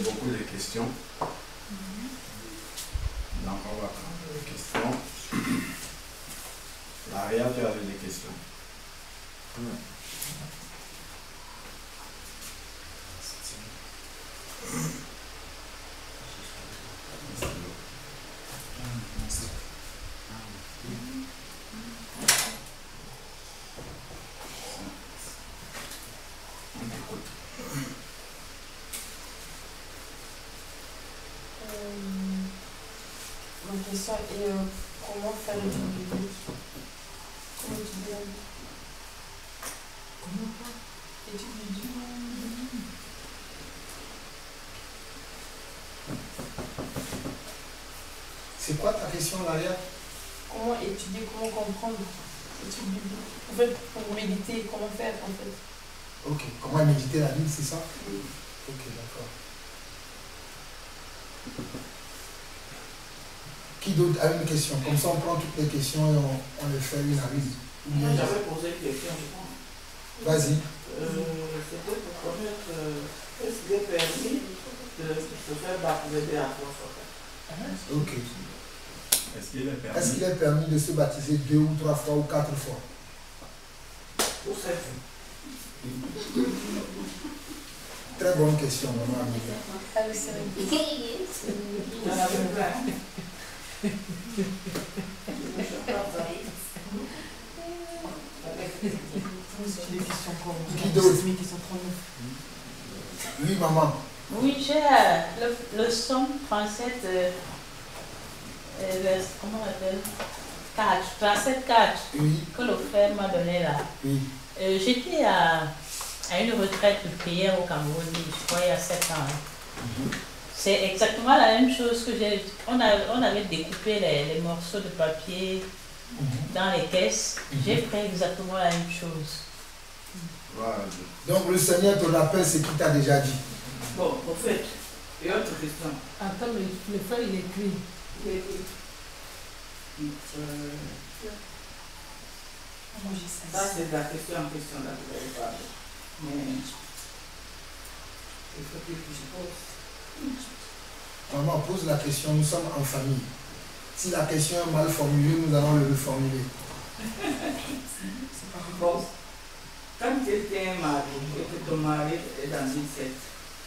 beaucoup de questions. Donc on va prendre les questions. Maria, tu avais des questions. Ma question est comment faire l'étude biblique? Comment étudier la Bible? Comment pas? Étude biblique. C'est quoi ta question, Laria? Comment étudier, comment comprendre l'étude biblique? En fait, pour méditer, comment faire en fait? Ok, comment méditer la Bible, c'est ça? Oui. Ok, d'accord. Qui d'autre a une question? Comme ça, on prend toutes les questions et on les fait une à une. Moi, j'avais posé une question, je pense. Vas-y. C'était pour connaître est-ce qu'il est permis de se faire baptiser à 3 fois? Ok. Est-ce qu'il est permis? Est-ce qu'il est permis de se baptiser 2 ou 3 fois ou 4 fois? Pour 7. Très bonne question, maman Amélie. Ah oui, c'est vrai. Il y en avait plein. Qui d'autre? Oui, maman. Oui, j'ai le somme 37, comment on appelle 4, 37, 4, Oui. que le frère m'a donné là. Oui. J'étais à une retraite de prière au Cameroun, je crois, il y a 7 ans. Hein. C'est exactement la même chose que j'ai. On avait découpé les morceaux de papier dans les caisses. J'ai fait exactement la même chose. Voilà. Donc le Seigneur te rappelle ce qu'il t'a déjà dit. Bon, au fait, et autre question. Attends, mais le frère, il écrit. Ça, c'est la question en question là que vous avez parlé. Mais il faut que je pose. Maman, pose la question, nous sommes en famille. Si la question est mal formulée, nous allons le reformuler. Bon, quand tu étais marié et que ton mari est dans une secte,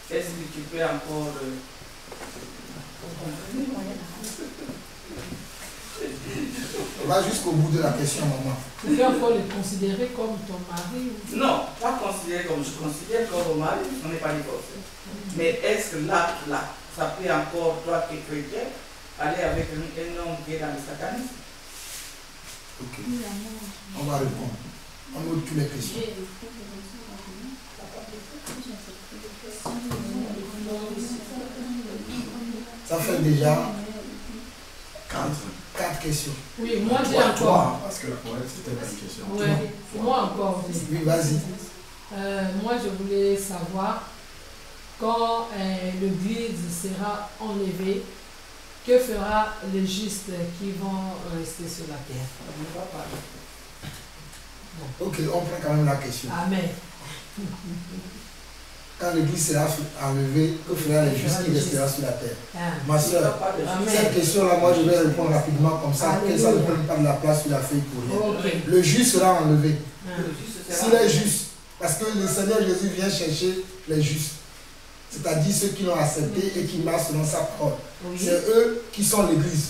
est-ce que tu peux encore... On va jusqu'au bout de la question, maman. Tu peux encore le considérer comme ton mari ou... Non, pas considéré comme je considère comme mon mari, on n'est pas divorcé. Mais est-ce que l'acte là, ça peut encore, toi qui es chrétien, aller avec un homme qui est dans le satanisme? Ok. On va répondre. On note toutes les questions. Ça fait déjà 4 questions. Oui, moi j'ai Toi, encore. parce que pour elle, c'était pas une question. Ouais, moi encore. Oui, vas-y. Moi je voulais savoir quand l'église sera enlevée, que fera les justes qui vont rester sur la terre? On ne va pas parler. Ok, on prend quand même la question. Amen. Quand l'église sera enlevée, que fera les justes qui resteront sur la terre? Ma soeur, cette question-là, moi je vais répondre rapidement comme ça, que ça ne prenne pas de la place sur la feuille pour rien. Okay. Le juste sera enlevé. S'il est juste, parce que le Seigneur Jésus vient chercher les justes, c'est-à-dire ceux qui l'ont accepté et qui marchent selon sa parole. Oui. C'est eux qui sont l'église.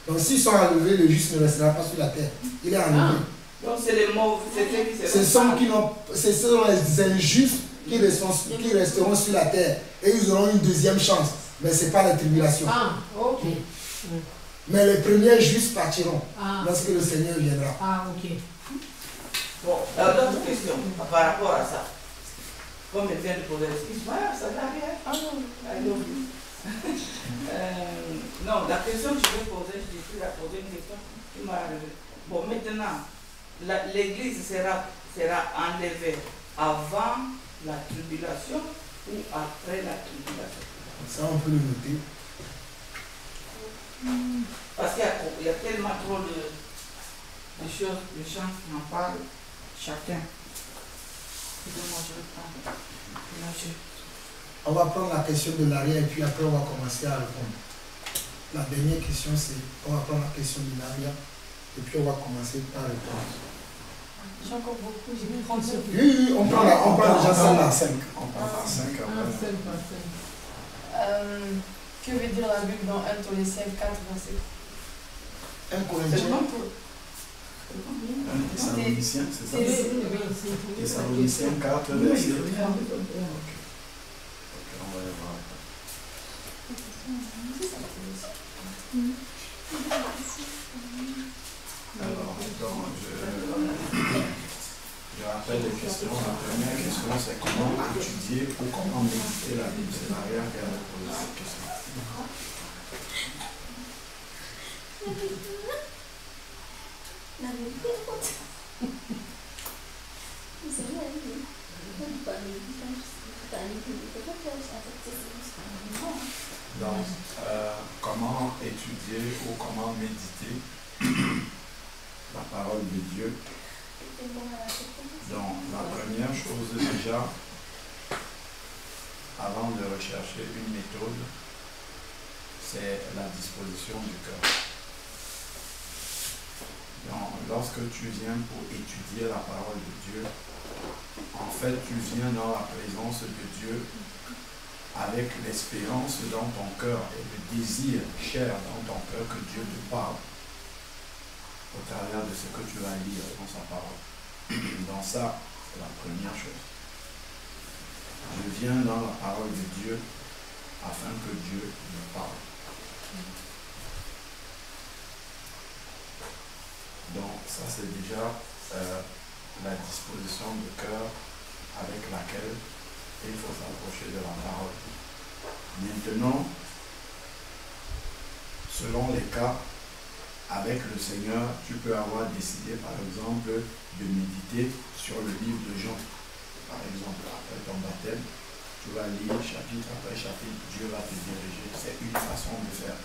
Donc s'ils sont enlevés, le juste ne restera pas sur la terre. Il est enlevé. Donc c'est les mots, c'est ceux qui Ce sont les injustes qui resteront sur la terre et ils auront une deuxième chance. Mais ce n'est pas la tribulation. Ah, ok. Mais les premiers justes partiront lorsque le le Seigneur viendra. Ah, ok. Bon, d'autres questions par rapport à ça. Comme elle vient de poser la question, ça n'a rien. Ah non, non, la question que je vais poser, je suis à poser une question qui m'a arrivé. Bon, maintenant, l'église sera enlevée avant la tribulation ou après la tribulation? Ça, on peut le noter. Parce qu'il y a tellement trop de choses, les gens qui en parlent, chacun. Excusez-moi, je vais prendre. Là, On va prendre la question de l'arrière et puis après on va commencer à répondre. La dernière question c'est, on va prendre la question de l'arrière et puis on va commencer par répondre. J'ai encore beaucoup, j'ai mis 30 secondes. Oui, on prend déjà ça là. 5. On prend par 5 après. Que veut dire la Bible dans 1 Thessaloniciens 4, verset 1 C'est Corinthiens. bon pour... Thessaloniciens, c'est ça? c'est- Thessaloniciens 4, verset. Ok, on va y voir. Alors, attends, je rappelle les questions. La première question, c'est comment étudier ou comment méditer la Bible. C'est Maria qui a posé cette question. La vérité est haute. Vous savez, la Bible, pourquoi vous parlez du temps, pourquoi tu as accepté ça? Donc, comment étudier ou comment méditer la parole de Dieu. Donc, la première chose déjà, avant de rechercher une méthode, c'est la disposition du cœur. Donc, lorsque tu viens pour étudier la parole de Dieu, en fait, tu viens dans la présence de Dieu avec l'espérance dans ton cœur et le désir cher dans ton cœur que Dieu te parle au travers de ce que tu vas lire dans sa parole. Donc ça, c'est la première chose. Je viens dans la parole de Dieu afin que Dieu me parle. Donc ça, c'est déjà la disposition de cœur avec laquelle il faut s'approcher de la parole. Maintenant, selon les cas, avec le Seigneur, tu peux avoir décidé, par exemple, de méditer sur le livre de Jean. Par exemple, après ton baptême, tu vas lire chapitre après chapitre, Dieu va te diriger. C'est une façon de faire.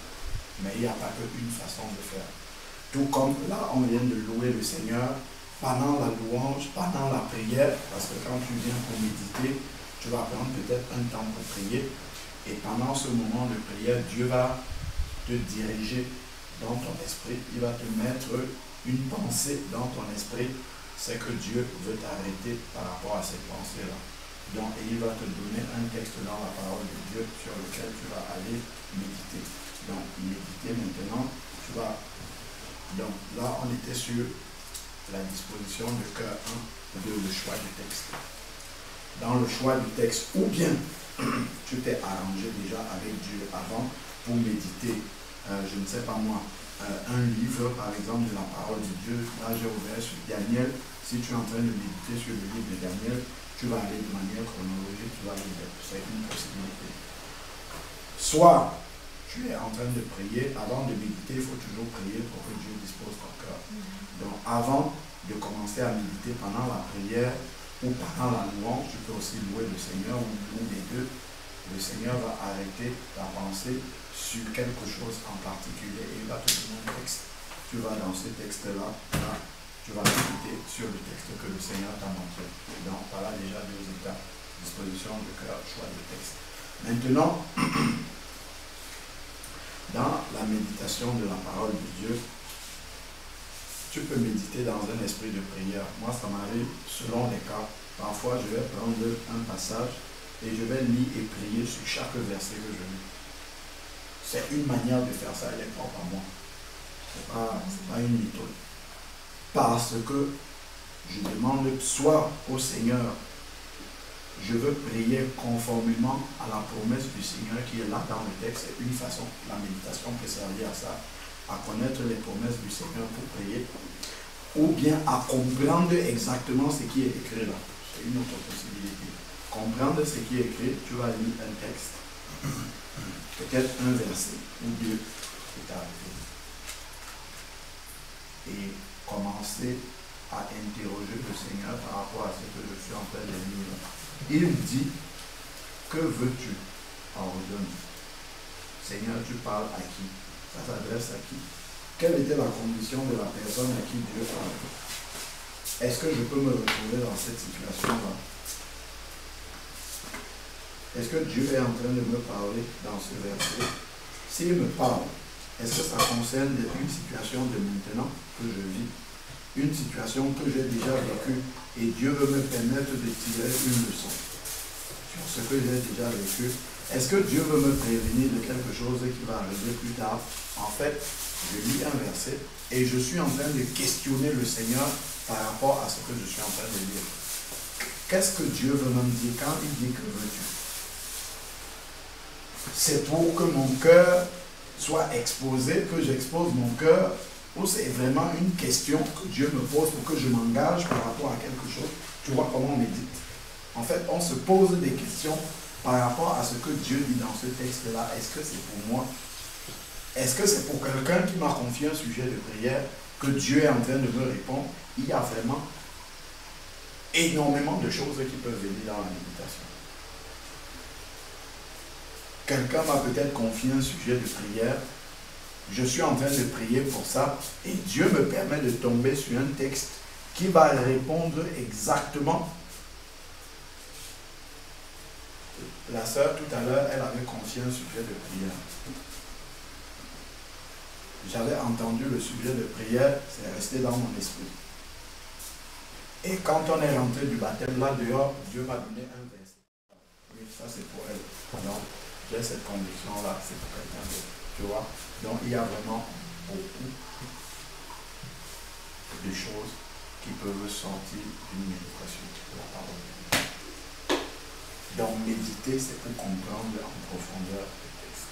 Mais il n'y a pas qu'une façon de faire. Tout comme là, on vient de louer le Seigneur pendant la louange, pendant la prière, parce que quand tu viens pour méditer, tu vas prendre peut-être un temps pour prier. Et pendant ce moment de prière, Dieu va te diriger dans ton esprit. Il va te mettre une pensée dans ton esprit. C'est que Dieu veut t'arrêter par rapport à cette pensée-là. Donc, et il va te donner un texte dans la parole de Dieu sur lequel tu vas aller méditer. Donc, méditer maintenant, tu vas... Donc, là, on était sur la disposition de cœur 1 de le choix du texte. Dans le choix du texte, ou bien tu t'es arrangé déjà avec Dieu avant pour méditer, je ne sais pas moi, un livre par exemple de la parole de Dieu. Là j'ai ouvert sur Daniel. Si tu es en train de méditer sur le livre de Daniel, tu vas aller de manière chronologique, tu vas lire. C'est une possibilité. Soit tu es en train de prier, avant de méditer, il faut toujours prier pour que Dieu dispose ton cœur. Donc avant de commencer à méditer pendant la prière, ou pendant la louange, tu peux aussi louer le Seigneur ou les deux. Le Seigneur va arrêter ta pensée sur quelque chose en particulier et il va te donner un texte. Tu vas dans ce texte-là, là, tu vas méditer sur le texte que le Seigneur t'a montré. Donc voilà déjà deux étapes. Disposition de cœur, choix de texte. Maintenant, dans la méditation de la parole de Dieu, tu peux méditer dans un esprit de prière. Moi, ça m'arrive selon les cas. Parfois, je vais prendre un passage et je vais lire et prier sur chaque verset que je lis. C'est une manière de faire ça, elle est propre à moi. Ce n'est pas une méthode. Parce que je demande soit au Seigneur, je veux prier conformément à la promesse du Seigneur qui est là dans le texte. C'est une façon, la méditation peut servir à ça. À connaître les promesses du Seigneur pour prier, ou bien à comprendre exactement ce qui est écrit là. C'est une autre possibilité. Comprendre ce qui est écrit, tu vas lire un texte, peut-être un verset ou deux, et t'arrêter. Et commencer à interroger le Seigneur par rapport à ce que je suis en train de lire. Il dit, que veux-tu? Ordonne. Seigneur, tu parles à qui? Ça s'adresse à qui? Quelle était la condition de la personne à qui Dieu parle? Est-ce que je peux me retrouver dans cette situation-là? est-ce que Dieu est en train de me parler dans ce verset? S'il me parle, est-ce que ça concerne une situation de maintenant que je vis? Une situation que j'ai déjà vécue et Dieu veut me permettre de tirer une leçon sur ce que j'ai déjà vécu. Est-ce que Dieu veut me prévenir de quelque chose qui va arriver plus tard? En fait, je lis un verset et je suis en train de questionner le Seigneur par rapport à ce que je suis en train de lire. Qu'est-ce que Dieu veut me dire quand il dit que veux-tu? C'est pour que mon cœur soit exposé, que j'expose mon cœur, ou c'est vraiment une question que Dieu me pose pour que je m'engage par rapport à quelque chose? Tu vois comment on médite? En fait, on se pose des questions par rapport à ce que Dieu dit dans ce texte-là. Est-ce que c'est pour moi? Est-ce que c'est pour quelqu'un qui m'a confié un sujet de prière que Dieu est en train de me répondre? Il y a vraiment énormément de choses qui peuvent venir dans la méditation. Quelqu'un m'a peut-être confié un sujet de prière. Je suis en train de prier pour ça et Dieu me permet de tomber sur un texte qui va répondre exactement. La sœur, tout à l'heure, elle avait confié un sujet de prière. J'avais entendu le sujet de prière, c'est resté dans mon esprit. Et quand on est rentré du baptême, là dehors, Dieu m'a donné un verset. Oui, ça c'est pour elle. Donc, j'ai cette conviction-là, c'est pour quelqu'un d'autre. Tu vois? Donc, il y a vraiment beaucoup de choses qui peuvent sortir d'une méditation de la parole de Dieu. Donc, méditer, c'est pour comprendre en profondeur le texte.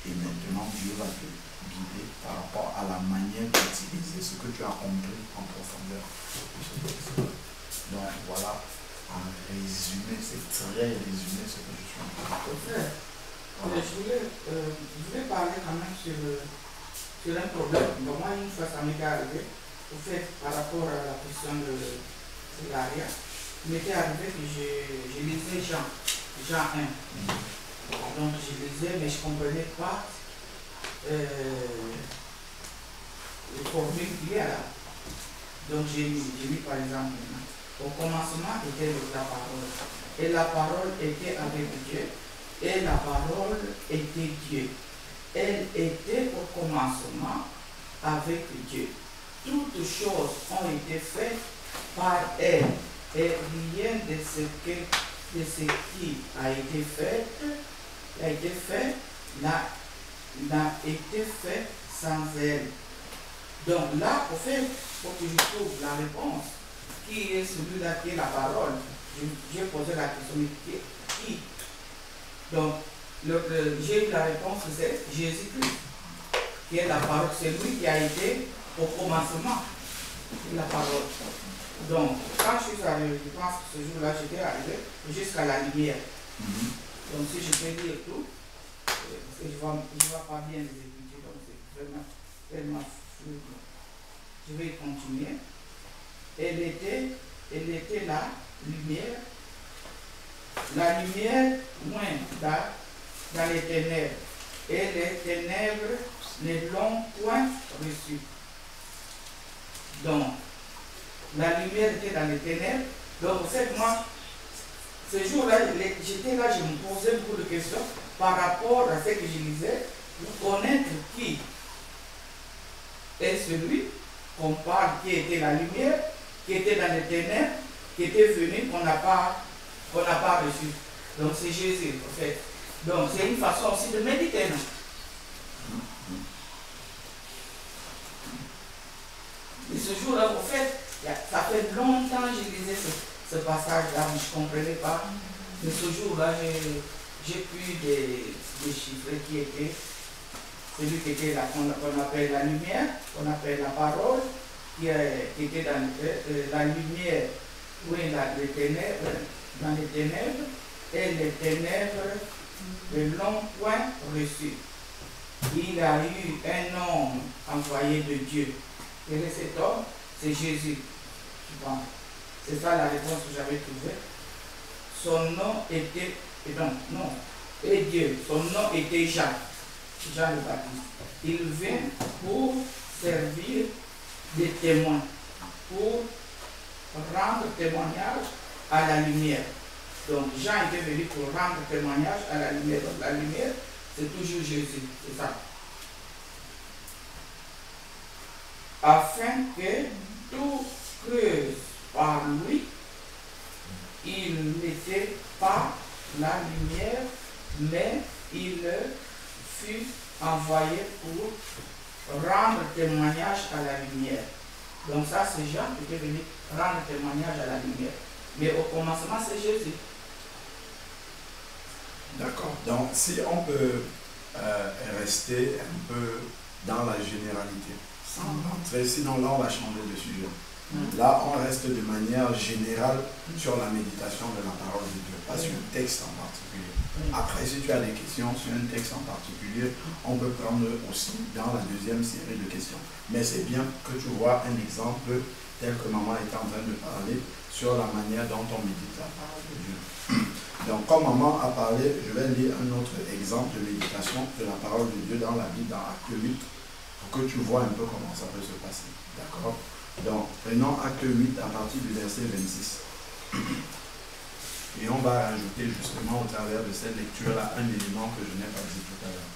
Et maintenant, Dieu va te guider par rapport à la manière d'utiliser ce que tu as compris en profondeur de ce texte. Donc, voilà, en résumé, c'est très résumé ce que je suis en train de faire. Voilà. Je voulais parler quand même sur un problème. Donc, moi, une fois, ça m'est arrivé, au fait, par rapport à la question de l'aria. Il m'était arrivé que je lisais Jean 1. Donc je lisais, mais je ne comprenais pas les formules qu'il y a là. Donc j'ai lu par exemple, au commencement était la parole. Et la parole était avec Dieu. Et la parole était Dieu. Elle était au commencement avec Dieu. Toutes choses ont été faites par elle. Et rien de ce qui a été fait n'a été fait sans elle. Donc là, au fait, il faut que je trouve la réponse. Qui est celui-là qui est la parole? J'ai posé la question, qui? Donc, j'ai eu la réponse, c'est Jésus-Christ, qui est la parole. C'est lui qui a été au commencement la parole. Donc, quand je suis arrivé, je pense que ce jour-là, j'étais arrivé jusqu'à la lumière. Donc, si je peux dire tout, parce que je ne vois pas bien les écritures, donc c'est vraiment tellement flou. Je vais continuer. Elle était la lumière. La lumière, moins dans les ténèbres. Et les ténèbres ne l'ont point reçue. Donc, la lumière était dans les ténèbres. Donc, en fait, moi, ce jour-là, j'étais là, je me posais beaucoup de questions par rapport à ce que je lisais, pour connaître qui est celui qu'on parle, qui était la lumière, qui était dans les ténèbres, qui était venu, qu'on n'a pas reçu. Donc, c'est Jésus, en fait. Donc, c'est une façon aussi de méditer, non? Et ce jour-là, en fait, ça fait longtemps que je lisais ce passage-là, mais je ne comprenais pas. Mais ce jour-là, j'ai pu déchiffrer qui était celui qui était qu'on appelle la lumière, qu'on appelle la parole, qui était dans la lumière, oui, les ténèbres, dans les ténèbres, et les ténèbres ne l'ont point reçu. Il a eu un homme envoyé de Dieu. Quel est cet homme? C'est Jésus. Bon, c'est ça la réponse que j'avais trouvée. Son nom était, et Dieu, son nom était Jean le Baptiste. Il vient pour servir de témoin, pour rendre témoignage à la lumière. Donc Jean était venu pour rendre témoignage à la lumière. Donc la lumière, c'est toujours Jésus, c'est ça. Afin que tout creuse par lui, il n'était pas la lumière, mais il fut envoyé pour rendre témoignage à la lumière. Donc ça, c'est Jean qui était venu rendre témoignage à la lumière. Mais au commencement, c'est Jésus. D'accord. Donc, si on peut rester un peu dans la généralité, sans rentrer, sinon là, on va changer de sujet. Là, on reste de manière générale sur la méditation de la parole de Dieu, pas sur un texte en particulier. Après, si tu as des questions sur un texte en particulier, on peut prendre aussi dans la deuxième série de questions. Mais c'est bien que tu vois un exemple tel que maman était en train de parler sur la manière dont on médite la parole de Dieu. Donc, comme maman a parlé, je vais lire un autre exemple de méditation de la parole de Dieu dans la Bible, dans Acte 8, pour que tu vois un peu comment ça peut se passer. D'accord? Donc, prenons Acte 8 à partir du verset 26. Et on va rajouter justement au travers de cette lecture-là un élément que je n'ai pas dit tout à l'heure.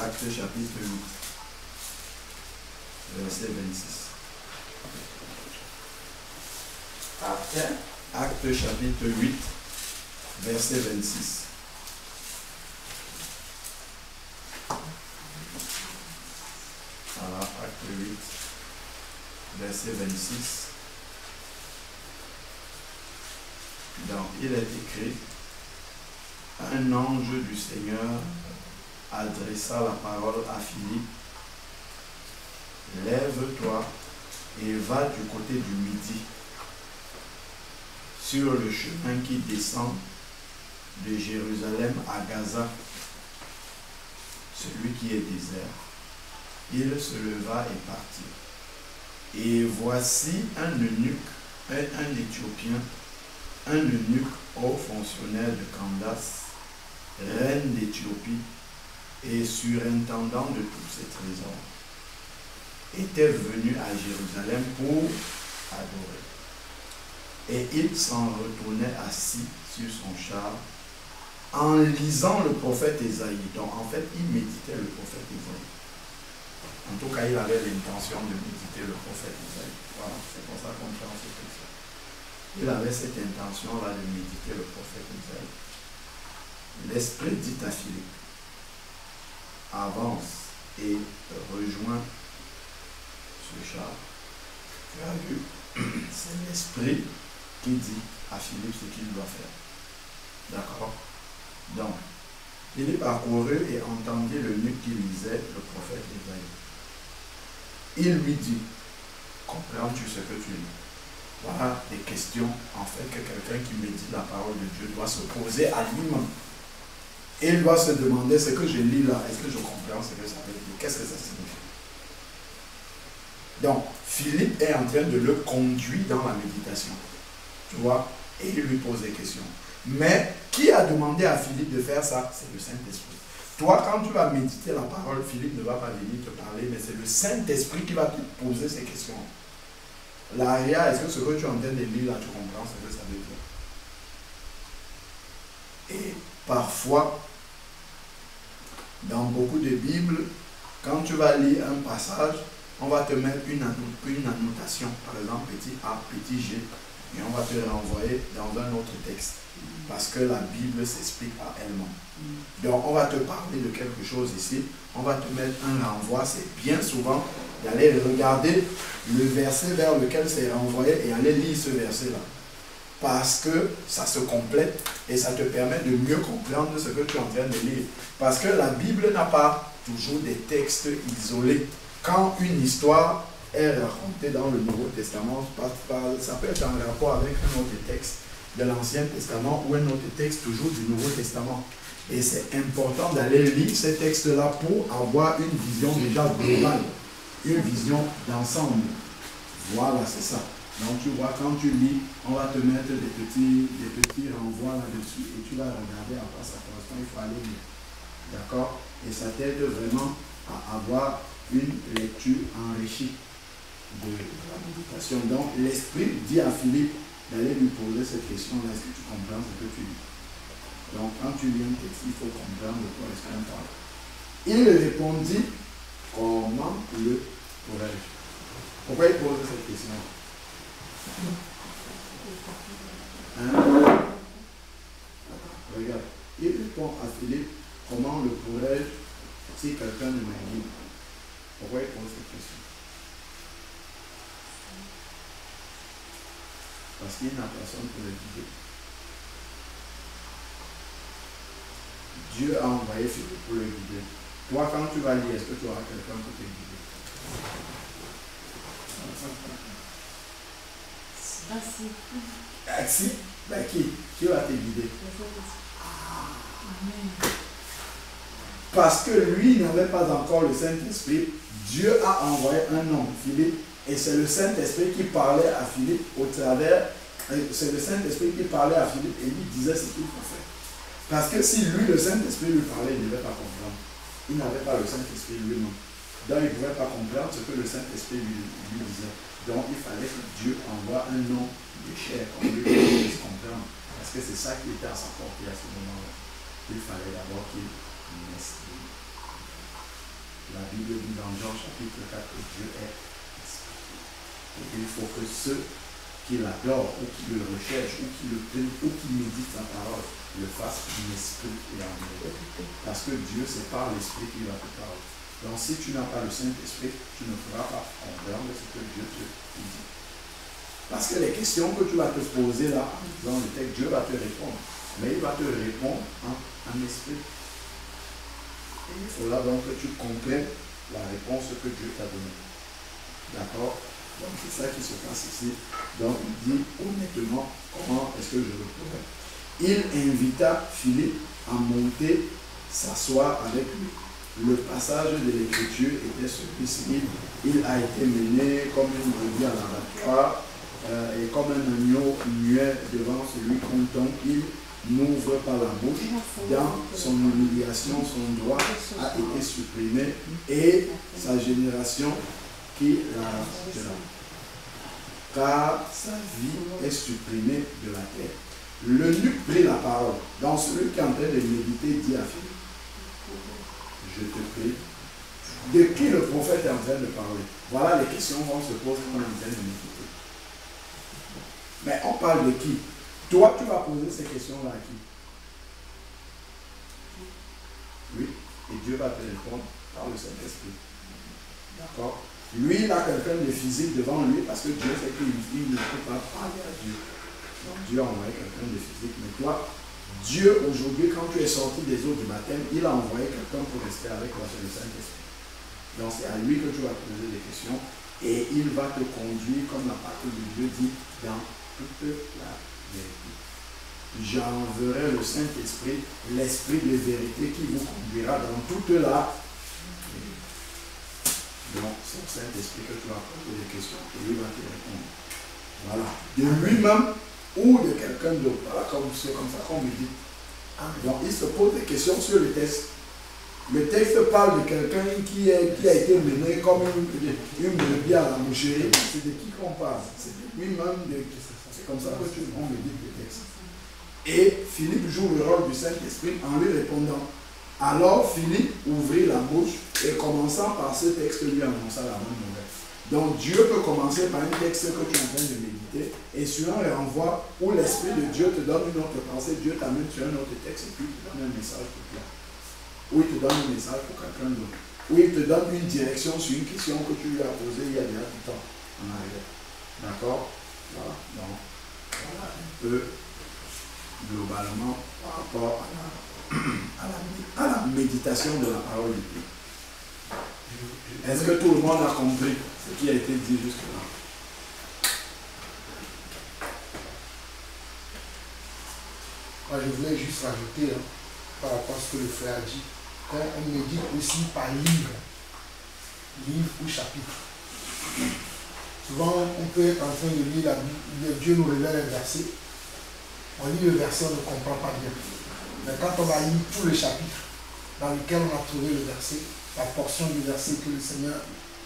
Acte chapitre 8, verset 26. Acte chapitre 8, verset 26. Voilà, Acte 8, verset 26. Donc, il est écrit, un ange du Seigneur adressa la parole à Philippe. Lève-toi et va du côté du midi, sur le chemin qui descend de Jérusalem à Gaza, celui qui est désert. Il se leva et partit. Et voici un eunuque, un Éthiopien, un eunuque haut fonctionnaire de Candace, reine d'Éthiopie et surintendant de tous ses trésors, était venu à Jérusalem pour adorer. Et il s'en retournait assis sur son char en lisant le prophète Ésaïe. Donc en fait, il méditait le prophète Ésaïe. En tout cas, il avait l'intention de méditer le prophète Ésaïe. Voilà, c'est pour ça qu'on prend ce texte. Il avait cette intention-là de méditer le prophète Ésaïe. L'Esprit dit à Philippe, avance et rejoins ce char. Tu as vu, c'est l'Esprit qui dit à Philippe ce qu'il doit faire. D'accord? Donc, Philippe accourut et entendit l'eunuque qui lisait le prophète Ésaïe. Il lui dit, comprends-tu ce que tu lis? Voilà des questions, en fait, que quelqu'un qui médite la parole de Dieu doit se poser à lui-même. Et il doit se demander, ce que je lis là, est-ce que je comprends ce que ça veut dire? Qu'est-ce que ça signifie? Donc, Philippe est en train de le conduire dans la méditation. Tu vois? Et il lui pose des questions. Mais, qui a demandé à Philippe de faire ça? C'est le Saint-Esprit. Toi, quand tu vas méditer la parole, Philippe ne va pas venir te parler, mais c'est le Saint-Esprit qui va te poser ces questions. L'aria, est-ce que ce que tu es en train de lire là, tu comprends ce que ça veut dire? Et parfois, dans beaucoup de Bibles, quand tu vas lire un passage, on va te mettre une annotation, par exemple petit A, petit G, et on va te renvoyer dans un autre texte, parce que la Bible s'explique à elle-même. Donc on va te parler de quelque chose ici, on va te mettre un renvoi, c'est bien souvent d'aller regarder le verset vers lequel c'est renvoyé et aller lire ce verset-là. Parce que ça se complète et ça te permet de mieux comprendre ce que tu es en train de lire. Parce que la Bible n'a pas toujours des textes isolés. Quand une histoire est racontée dans le Nouveau Testament, ça peut être en rapport avec un autre texte de l'Ancien Testament ou un autre texte toujours du Nouveau Testament. Et c'est important d'aller lire ces textes-là pour avoir une vision déjà globale, une vision d'ensemble. Voilà, c'est ça. Donc tu vois, quand tu lis, on va te mettre des petits renvois là-dessus et tu vas regarder à quoi ça correspond, il faut aller lire. D'accord? Et ça t'aide vraiment à avoir une lecture enrichie. de la méditation. Donc, l'Esprit dit à Philippe d'aller lui poser cette question-là. Est-ce que tu comprends ce que tu dis? Donc, quand tu lis un texte, il faut comprendre de quoi est-ce qu'on parle. Il répondit, comment le pourrais-je? Pourquoi il pose cette question? Hein? Regarde, il répond à Philippe, comment le pourrais-je si quelqu'un ne m'a dit? Pourquoi il pose cette question? Parce qu'il n'a personne pour le guider. Dieu a envoyé Philippe pour le guider. Toi, quand tu vas lire, est-ce que tu auras quelqu'un pour te guider? Si, ben qui va te guider? Parce que lui n'avait pas encore le Saint-Esprit, Dieu a envoyé un homme, Philippe, et c'est le Saint-Esprit qui parlait à Philippe au travers, c'est le Saint-Esprit qui parlait à Philippe et lui disait ce qu'il faut faire. Parce que si lui, le Saint-Esprit lui parlait, il ne devait pas comprendre. Il n'avait pas le Saint-Esprit lui-même. Donc il ne pouvait pas comprendre ce que le Saint-Esprit lui disait. Donc il fallait que Dieu envoie un homme de chair comme lui pour qu'il puisse comprendre. Parce que c'est ça qui était à sa portée à ce moment-là. Il fallait d'abord qu'il m'exprime. La Bible dit dans Jean chapitre 4 que Dieu est esprit. Et il faut que ceux qui l'adorent, ou qui le recherchent, ou qui le prennent, ou qui méditent sa parole, le fassent en esprit et en vérité. Parce que Dieu, c'est par l'esprit qu'il va te parler. Donc si tu n'as pas le Saint-Esprit, tu ne pourras pas comprendre ce que Dieu te dit. Parce que les questions que tu vas te poser là, dans le texte, Dieu va te répondre. Mais il va te répondre en esprit. Et il faudra donc que tu comprennes la réponse que Dieu t'a donnée. D'accord? Donc c'est ça qui se passe ici. Donc il dit honnêtement comment est-ce que je le pourrais. Il invita Philippe à monter s'asseoir avec lui. Le passage de l'écriture était celui-ci. Il a été mené comme une brebis à l'abattoir et comme un agneau muet devant celui qu'on tombe. Il n'ouvre pas la bouche. Dans son humiliation, son droit a été supprimé et sa génération qui la rappellera. Car sa vie est supprimée de la terre. L'eunuque prit la parole. Donc celui qui est en train de méditer dit à Philippe, je te prie, de qui le prophète est en train de parler? Voilà les questions vont se poser quand on est en train de méditer. Mais on parle de qui? Toi, tu vas poser ces questions-là à qui? Oui, et Dieu va te répondre par le Saint-Esprit. D'accord? Lui, il a quelqu'un de physique devant lui parce que Dieu sait qu'il ne peut pas parler à Dieu. Donc Dieu a envoyé quelqu'un de physique. Mais toi, Dieu, aujourd'hui, quand tu es sorti des eaux du baptême, il a envoyé quelqu'un pour rester avec toi, c'est le Saint-Esprit. Donc c'est à lui que tu vas poser des questions et il va te conduire, comme la parole de Dieu dit, dans toute la vérité. J'enverrai le Saint-Esprit, l'Esprit de vérité qui vous conduira dans toute la vérité. Donc c'est le Saint-Esprit que tu vas poser des questions et il va te répondre. Voilà. De lui-même ou de quelqu'un d'autre. Voilà, c'est comme ça qu'on me dit. Donc il se pose des questions sur le texte. Le texte parle de quelqu'un qui a été mené comme une brebis à la moucherie. C'est de qui qu'on parle? C'est de lui-même. C'est comme ça que on me dit le texte. Et Philippe joue le rôle du Saint-Esprit en lui répondant. Alors Philippe ouvrit la bouche et commençant par ce texte lui annonça la bonne nouvelle. Donc Dieu peut commencer par un texte que tu es en train de méditer et sur un renvoi où l'Esprit de Dieu te donne une autre pensée, Dieu t'amène sur un autre texte et puis il te donne un message pour toi. Ou il te donne un message pour quelqu'un d'autre. Ou il te donne une direction sur une question que tu lui as posée il y a déjà du temps en arrière. D'accord? Voilà. Donc, voilà un peu globalement par rapport à la méditation de la parole de Dieu. Est-ce que tout le monde a compris ce qui a été dit jusque-là? Moi, je voulais juste rajouter par rapport à ce que le frère a dit. Quand on médite aussi par livre ou chapitre. Souvent, on peut être en train de lire la Bible, Dieu nous révèle un verset. On lit le verset, on ne comprend pas bien. Mais quand on va lire tout le chapitre dans lequel on a trouvé le verset, la portion du verset que le Seigneur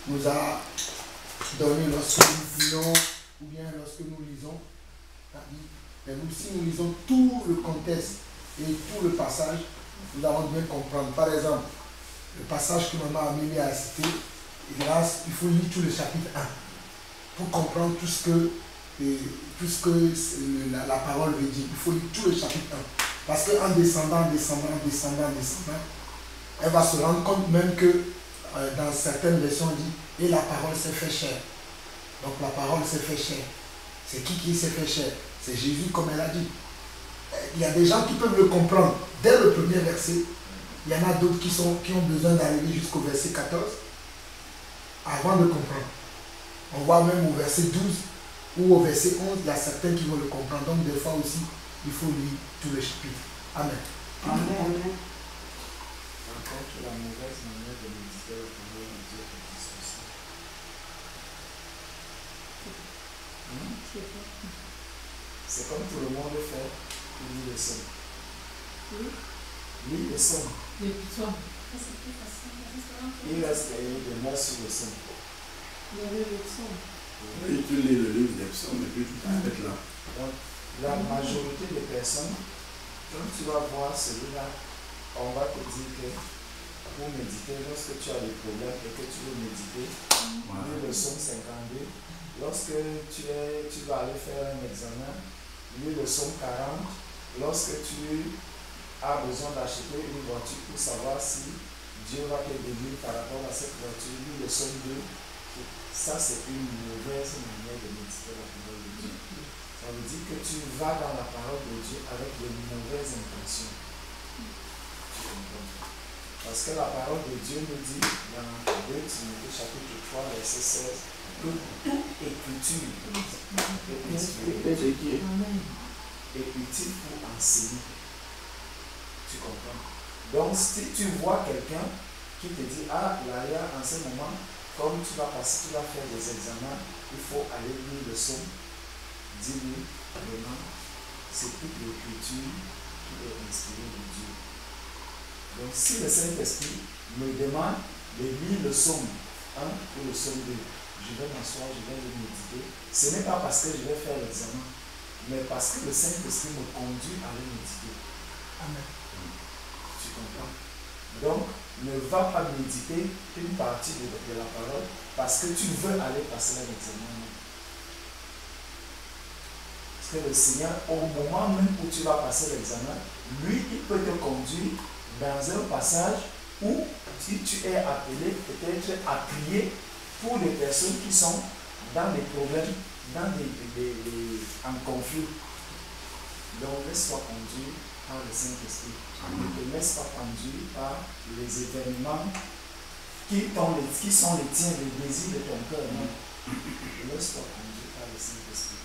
nous a donner lorsque nous prions ou bien lorsque nous lisons. Mais nous, si nous lisons tout le contexte et tout le passage, nous allons bien comprendre. Par exemple, le passage que maman Amélie a cité, et là, il faut lire tout le chapitre 1 pour comprendre tout ce que la parole veut dire. Il faut lire tout le chapitre 1. Parce qu'en descendant, elle va se rendre compte même que dans certaines versions, on dit et la parole s'est fait chair. Donc la parole s'est fait chair. C'est qui s'est fait chair? C'est Jésus, comme elle a dit. Il y a des gens qui peuvent le comprendre dès le premier verset. Il y en a d'autres qui ont besoin d'arriver jusqu'au verset 14 avant de comprendre. On voit même au verset 12 ou au verset 11, il y a certains qui vont le comprendre. Donc des fois aussi, il faut lire tout le chapitre. Amen. Amen. Par contre, la mauvaise manière de méditer la parole de Dieu existe aussi. C'est comme tout le monde le fait, il lit le son. Lis le son. Les pitois. Il reste des mots sur le son. Il y avait le son. Oui, tu lis le livre des psaumes et puis tu t'arrêtes là. Donc, la majorité des personnes, quand tu vas voir celui-là, on va te dire que pour méditer, lorsque tu as des problèmes et que tu veux méditer, lis le psaume 52. Lorsque tu vas aller faire un examen, lis le psaume 40. Lorsque tu as besoin d'acheter une voiture pour savoir si Dieu va te bénir par rapport à cette voiture, lis le psaume 2. Ça, c'est une mauvaise manière de méditer la parole de Dieu. Ça veut dire que tu vas dans la parole de Dieu avec de mauvaises intentions. Tu comprends? Parce que la parole de Dieu nous dit dans 2 Timothée chapitre 3, verset 16, que toute écriture est utile pour enseigner. Tu comprends? Donc, si tu vois quelqu'un qui te dit, ah, là, en ce moment, comme tu vas faire des examens, il faut aller lire le psaume. Dis-lui, vraiment, c'est toute l'écriture qui est inspirée de Dieu. Donc, si le Saint-Esprit me demande de lire le psaume 1 ou le psaume 2, je vais m'asseoir, je vais le méditer. Ce n'est pas parce que je vais faire l'examen, mais parce que le Saint-Esprit me conduit à le méditer. Amen. Tu comprends? Donc, ne va pas méditer une partie de la parole parce que tu veux aller passer un examen. Parce que le Seigneur, au moment même où tu vas passer l'examen, lui, il peut te conduire dans un passage où si tu es appelé, peut-être à prier pour des personnes qui sont dans des problèmes, en conflit. Donc, laisse-toi conduire par le Saint-Esprit. Ne te laisse pas conduire par les événements qui sont les tiens, les désirs de ton cœur. Non. Laisse-toi conduire par le Saint-Esprit.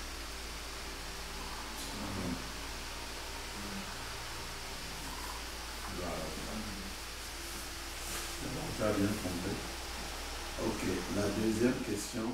Tu as bien compris. Ok, la deuxième question.